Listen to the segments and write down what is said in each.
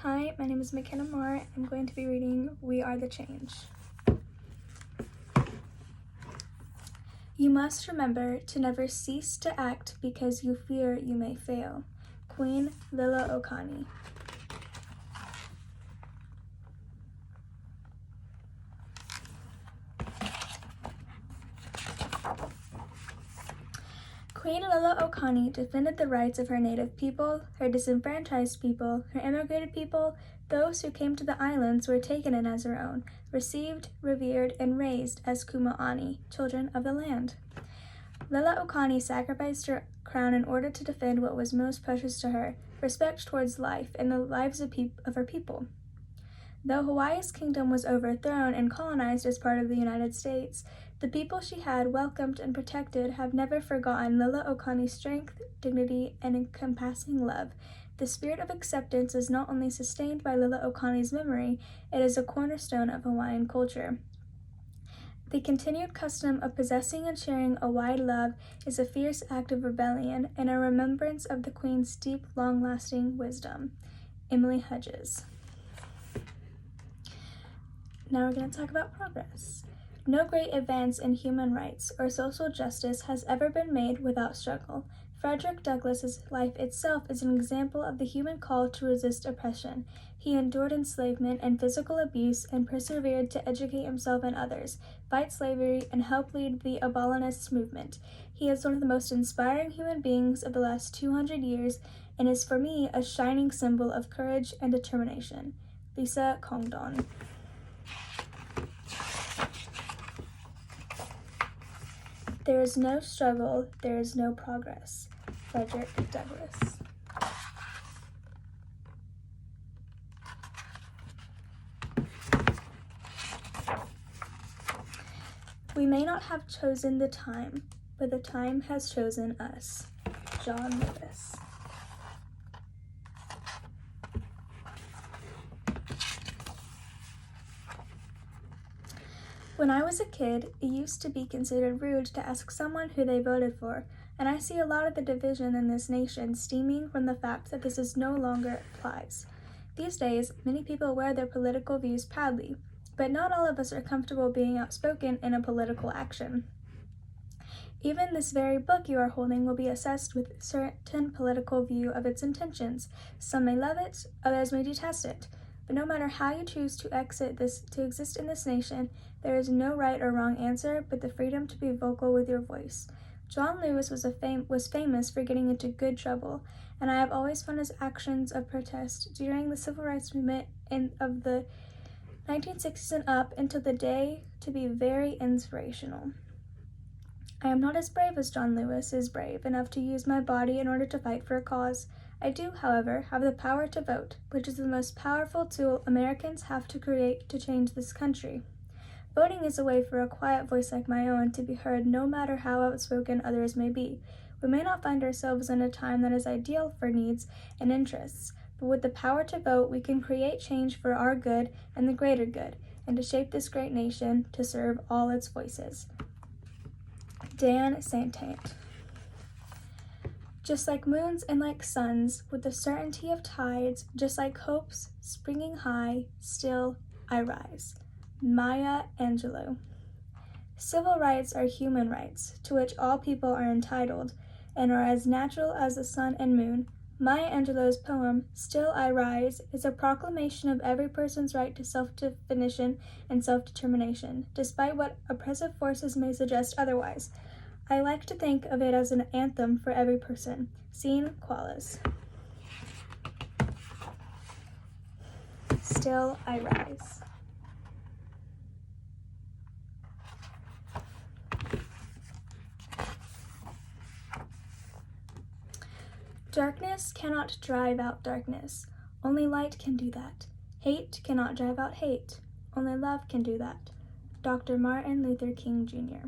Hi, my name is McKenna. I'm going to be reading We Are the Change. You must remember to never cease to act because you fear you may fail. Queen Lila Okani. Queen Lila Okani defended the rights of her native people, her disenfranchised people, her immigrated people. Those who came to the islands were taken in as her own, received, revered, and raised as Kuma'ani, children of the land. Lila Okani sacrificed her crown in order to defend what was most precious to her, respect towards life and the lives of her people. Though Hawaii's kingdom was overthrown and colonized as part of the United States, the people she had welcomed and protected have never forgotten Lila Okani's strength, dignity, and encompassing love. The spirit of acceptance is not only sustained by Lila Okani's memory, it is a cornerstone of Hawaiian culture. The continued custom of possessing and sharing a wide love is a fierce act of rebellion and a remembrance of the Queen's deep, long-lasting wisdom. Emily Hedges. Now we're going to talk about progress. No great advance in human rights or social justice has ever been made without struggle. Frederick Douglass's life itself is an example of the human call to resist oppression. He endured enslavement and physical abuse and persevered to educate himself and others, fight slavery, and help lead the abolitionist movement. He is one of the most inspiring human beings of the last 200 years and is for me a shining symbol of courage and determination. Lisa Kongdon. There is no struggle, there is no progress. Frederick Douglass. We may not have chosen the time, but the time has chosen us. John Lewis. When I was a kid, it used to be considered rude to ask someone who they voted for, and I see a lot of the division in this nation stemming from the fact that this no longer applies. These days, many people wear their political views proudly, but not all of us are comfortable being outspoken in a political action. Even this very book you are holding will be assessed with a certain political view of its intentions. Some may love it, others may detest it. But no matter how you choose to exist in this nation, there is no right or wrong answer, but the freedom to be vocal with your voice. John Lewis was famous for getting into good trouble, and I have always found his actions of protest during the civil rights movement of the 1960s and up until the day to be very inspirational. I am not as brave as John Lewis is brave enough to use my body in order to fight for a cause. I do, however, have the power to vote, which is the most powerful tool Americans have to create to change this country. Voting is a way for a quiet voice like my own to be heard no matter how outspoken others may be. We may not find ourselves in a time that is ideal for needs and interests, but with the power to vote, we can create change for our good and the greater good, and to shape this great nation to serve all its voices. Dan Santant. Just like moons and like suns, with the certainty of tides, just like hopes springing high, still I rise. Maya Angelou. Civil rights are human rights, to which all people are entitled, and are as natural as the sun and moon. Maya Angelou's poem, Still I Rise, is a proclamation of every person's right to self-definition and self-determination, despite what oppressive forces may suggest otherwise. I like to think of it as an anthem for every person. Sean Qualles. Still I Rise. Darkness cannot drive out darkness. Only light can do that. Hate cannot drive out hate. Only love can do that. Dr. Martin Luther King, Jr.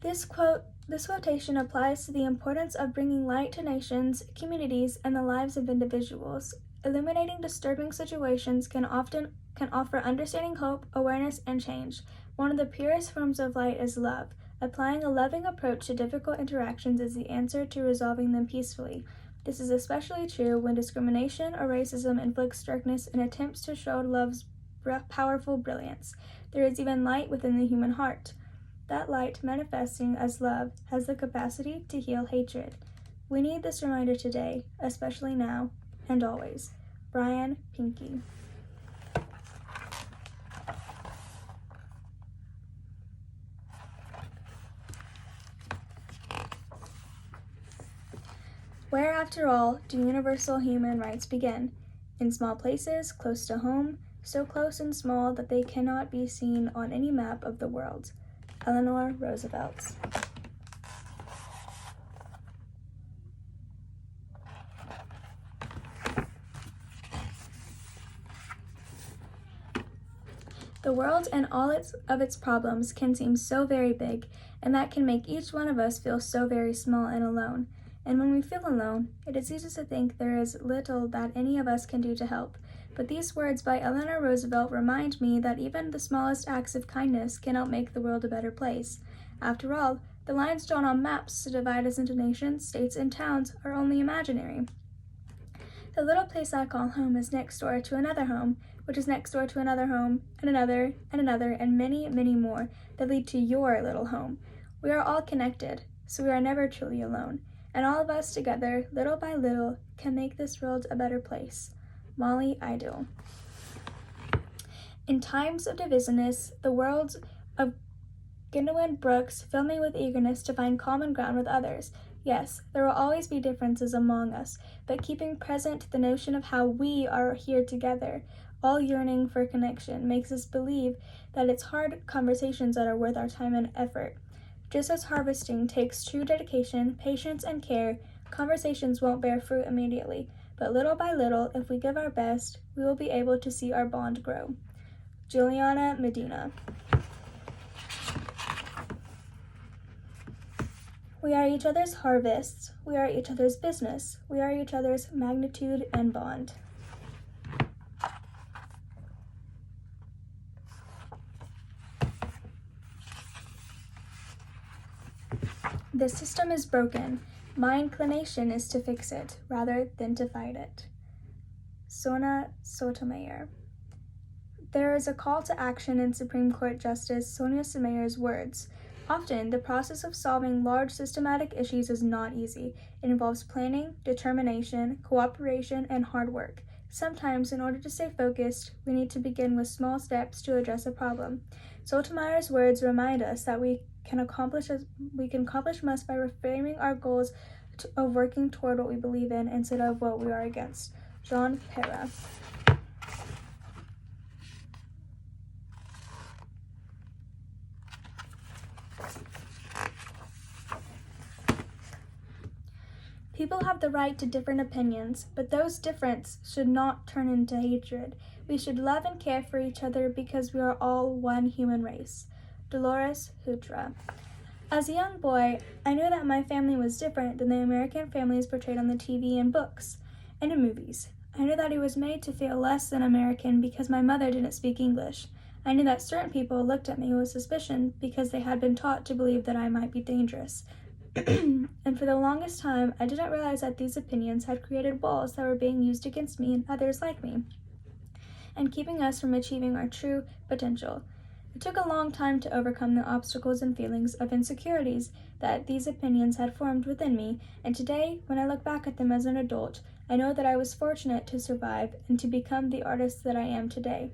This quotation applies to the importance of bringing light to nations, communities, and the lives of individuals. Illuminating disturbing situations can offer understanding, hope, awareness, and change. One of the purest forms of light is love. Applying a loving approach to difficult interactions is the answer to resolving them peacefully. This is especially true when discrimination or racism inflicts darkness and attempts to show love's powerful brilliance. There is even light within the human heart. That light, manifesting as love, has the capacity to heal hatred. We need this reminder today, especially now and always. Brian Pinky. Where, after all, do universal human rights begin? In small places, close to home, so close and small that they cannot be seen on any map of the world. Eleanor Roosevelt. The world and all of its problems can seem so very big, and that can make each one of us feel so very small and alone. And when we feel alone, it is easy to think there is little that any of us can do to help. But these words by Eleanor Roosevelt remind me that even the smallest acts of kindness can help make the world a better place. After all, the lines drawn on maps to divide us into nations, states, and towns are only imaginary. The little place I call home is next door to another home, which is next door to another home, and another, and many, many more that lead to your little home. We are all connected, so we are never truly alone. And all of us together, little by little, can make this world a better place. Molly Idle. In times of divisiveness, the worlds of Gwendolyn Brooks fill me with eagerness to find common ground with others. Yes, there will always be differences among us, but keeping present the notion of how we are here together, all yearning for connection, makes us believe that it's hard conversations that are worth our time and effort. Just as harvesting takes true dedication, patience, and care, conversations won't bear fruit immediately, but little by little, if we give our best, we will be able to see our bond grow. Juliana Medina. We are each other's harvests. We are each other's business. We are each other's magnitude and bond. The system is broken. My inclination is to fix it rather than to fight it. Sona Sotomayor. There is a call to action in Supreme Court Justice Sonia Sotomayor's words. Often, the process of solving large systematic issues is not easy. It involves planning, determination, cooperation, and hard work. Sometimes, in order to stay focused, we need to begin with small steps to address a problem. Sotomayor's words remind us that we can accomplish most by reframing our goals of working toward what we believe in instead of what we are against. Jean Pera. People have the right to different opinions, but those differences should not turn into hatred. We should love and care for each other because we are all one human race. Dolores Hutra. As a young boy, I knew that my family was different than the American families portrayed on the TV and books and in movies. I knew that I was made to feel less than American because my mother didn't speak English. I knew that certain people looked at me with suspicion because they had been taught to believe that I might be dangerous. And for the longest time, I didn't realize that these opinions had created walls that were being used against me and others like me, and keeping us from achieving our true potential. It took a long time to overcome the obstacles and feelings of insecurities that these opinions had formed within me, and today, when I look back at them as an adult, I know that I was fortunate to survive and to become the artist that I am today.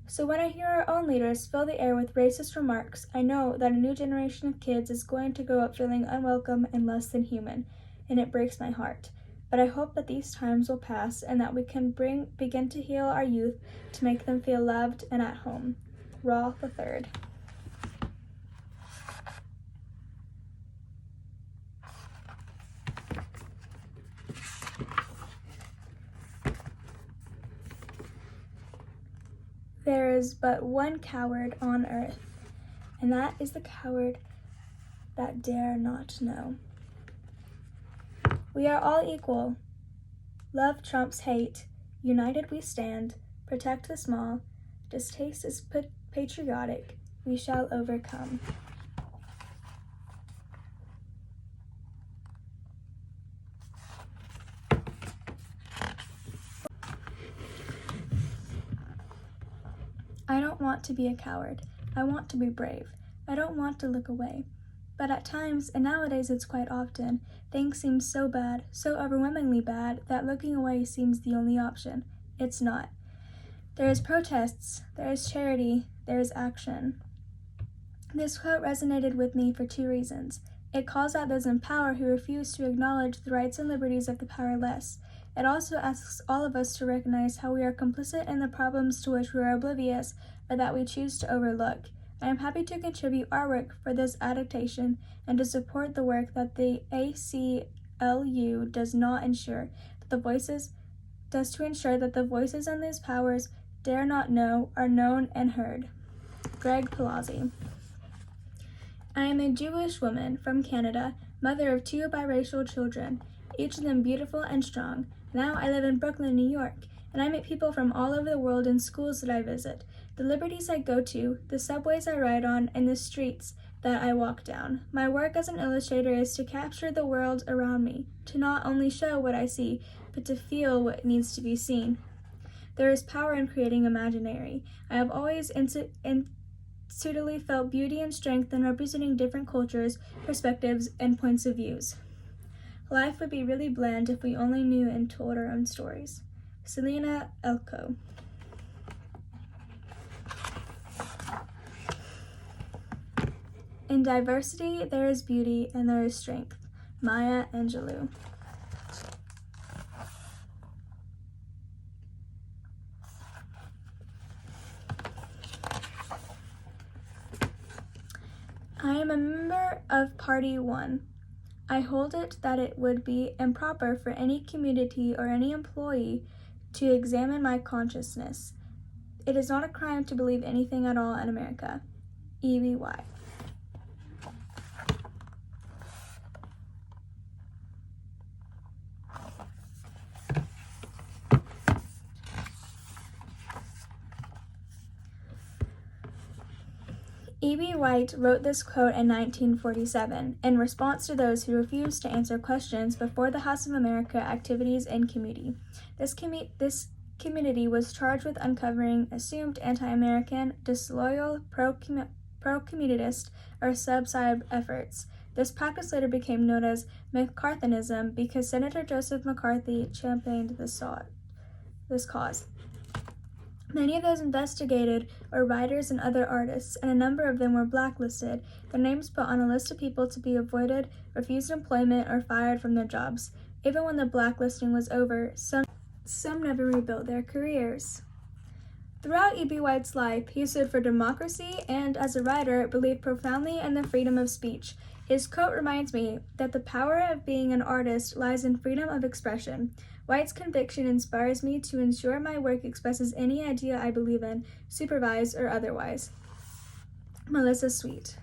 So when I hear our own leaders fill the air with racist remarks, I know that a new generation of kids is going to grow up feeling unwelcome and less than human, and it breaks my heart. But I hope that these times will pass and that we can begin to heal our youth to make them feel loved and at home. Raw III. There is but one coward on earth, and that is the coward that dare not know. We are all equal. Love trumps hate. United we stand. Protect the small. Distaste is patriotic. We shall overcome. want to be a coward. I want to be brave. I don't want to look away. But at times, and nowadays it's quite often, things seem so bad, so overwhelmingly bad, that looking away seems the only option. It's not. There is protests, there is charity, there is action. This quote resonated with me for two reasons. It calls out those in power who refuse to acknowledge the rights and liberties of the powerless. It also asks all of us to recognize how we are complicit in the problems to which we are oblivious or that we choose to overlook. I am happy to contribute our work for this adaptation and to support the work that the ACLU does to ensure that the voices in these powers dare not know are known and heard. Greg Palazzi. I am a Jewish woman from Canada, mother of 2 biracial children, each of them beautiful and strong. Now I live in Brooklyn, New York, and I meet people from all over the world in schools that I visit, the liberties I go to, the subways I ride on, and the streets that I walk down. My work as an illustrator is to capture the world around me, to not only show what I see, but to feel what needs to be seen. There is power in creating imaginary. I have always intuitively felt beauty and strength in representing different cultures, perspectives, and points of views. Life would be really bland if we only knew and told our own stories. Selena Elko. In diversity, there is beauty and there is strength. Maya Angelou. I am a member of Party 1. I hold it that it would be improper for any community or any employee to examine my consciousness. It is not a crime to believe anything at all in America. Evie Y. E.B. White wrote this quote in 1947 in response to those who refused to answer questions before the House of America activities and committee. This community was charged with uncovering assumed anti-American, disloyal, pro-communist, or sub-side efforts. This practice later became known as McCarthyism because Senator Joseph McCarthy championed this cause. Many of those investigated were writers and other artists, and a number of them were blacklisted, their names put on a list of people to be avoided, refused employment, or fired from their jobs. Even when the blacklisting was over, some never rebuilt their careers. Throughout E.B. White's life, he stood for democracy and, as a writer, believed profoundly in the freedom of speech. His quote reminds me that the power of being an artist lies in freedom of expression. White's conviction inspires me to ensure my work expresses any idea I believe in, supervised or otherwise. Melissa Sweet.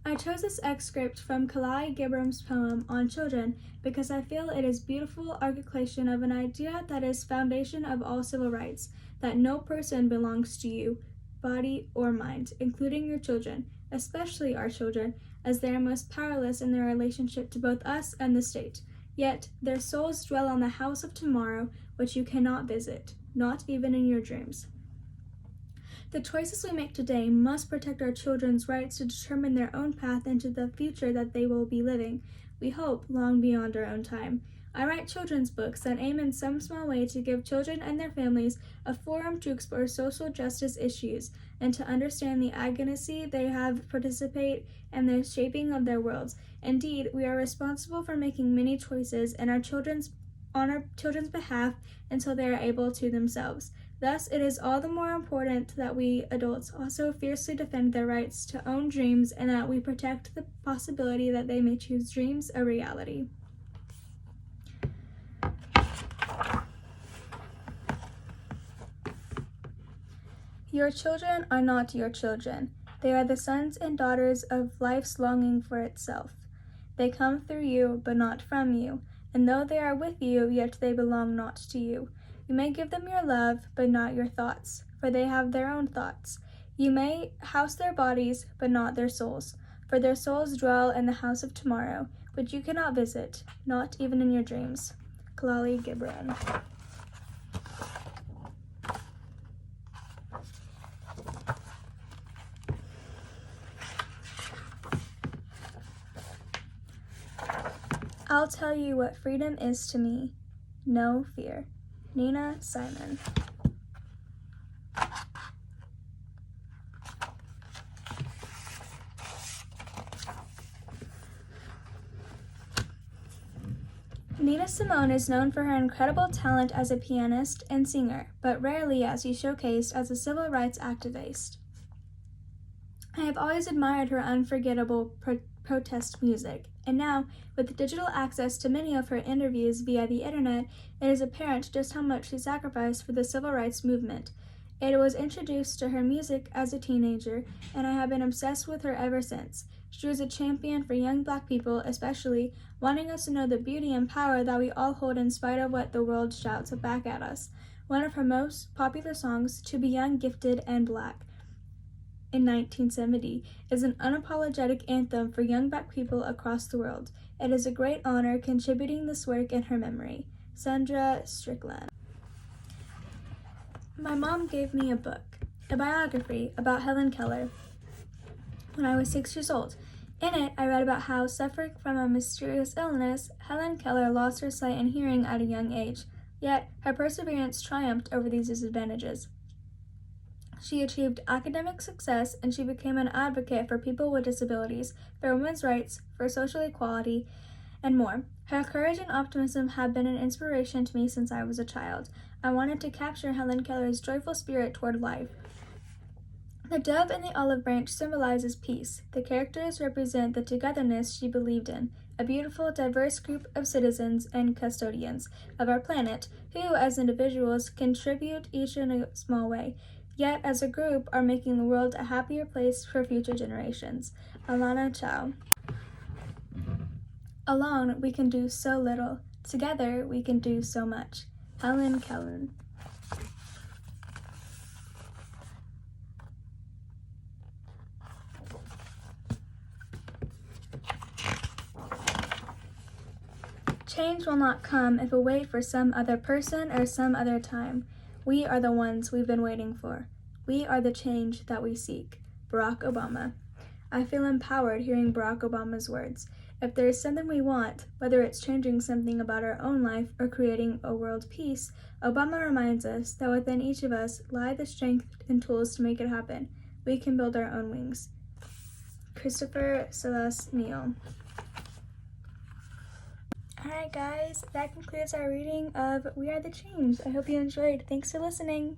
I chose this excerpt from Khalil Gibran's poem On Children because I feel it is beautiful articulation of an idea that is foundation of all civil rights, that no person belongs to you, body or mind, including your children, especially our children, as they are most powerless in their relationship to both us and the state. Yet their souls dwell on the house of tomorrow, which you cannot visit, not even in your dreams. The choices we make today must protect our children's rights to determine their own path into the future that they will be living, we hope, long beyond our own time. I write children's books that aim in some small way to give children and their families a forum to explore social justice issues and to understand the agonizing they have participate in the shaping of their worlds. Indeed, we are responsible for making many choices on our children's behalf until they are able to themselves. Thus, it is all the more important that we adults also fiercely defend their rights to own dreams and that we protect the possibility that they may choose dreams a reality. Your children are not your children. They are the sons and daughters of life's longing for itself. They come through you, but not from you, and though they are with you, yet they belong not to you. You may give them your love, but not your thoughts, for they have their own thoughts. You may house their bodies, but not their souls, for their souls dwell in the house of tomorrow, which you cannot visit, not even in your dreams. Khalil Gibran. I'll tell you what freedom is to me. No fear. Nina Simon. Nina Simone is known for her incredible talent as a pianist and singer, but rarely as she showcased as a civil rights activist. I have always admired her unforgettable protest music, and now, with digital access to many of her interviews via the internet, it is apparent just how much she sacrificed for the civil rights movement. It was introduced to her music as a teenager, and I have been obsessed with her ever since. She was a champion for young Black people, especially, wanting us to know the beauty and power that we all hold in spite of what the world shouts back at us. One of her most popular songs, To Be Young, Gifted, and Black, in 1970, is an unapologetic anthem for young Black people across the world. It is a great honor contributing this work in her memory. Sandra Strickland. My mom gave me a book, a biography about Helen Keller, when I was 6 years old. In it, I read about how, suffering from a mysterious illness, Helen Keller lost her sight and hearing at a young age. Yet, her perseverance triumphed over these disadvantages. She achieved academic success, and she became an advocate for people with disabilities, for women's rights, for social equality, and more. Her courage and optimism have been an inspiration to me since I was a child. I wanted to capture Helen Keller's joyful spirit toward life. The dove and the olive branch symbolizes peace. The characters represent the togetherness she believed in, a beautiful, diverse group of citizens and custodians of our planet who, as individuals, contribute each in a small way, yet as a group are making the world a happier place for future generations. Alana Chow. Alone, we can do so little. Together, we can do so much. Helen Keller. Change will not come if we wait for some other person or some other time. We are the ones we've been waiting for. We are the change that we seek. Barack Obama. I feel empowered hearing Barack Obama's words. If there is something we want, whether it's changing something about our own life or creating a world peace, Obama reminds us that within each of us lie the strength and tools to make it happen. We can build our own wings. Christopher Silas Neal. Alright guys, that concludes our reading of We Are the Change. I hope you enjoyed. Thanks for listening.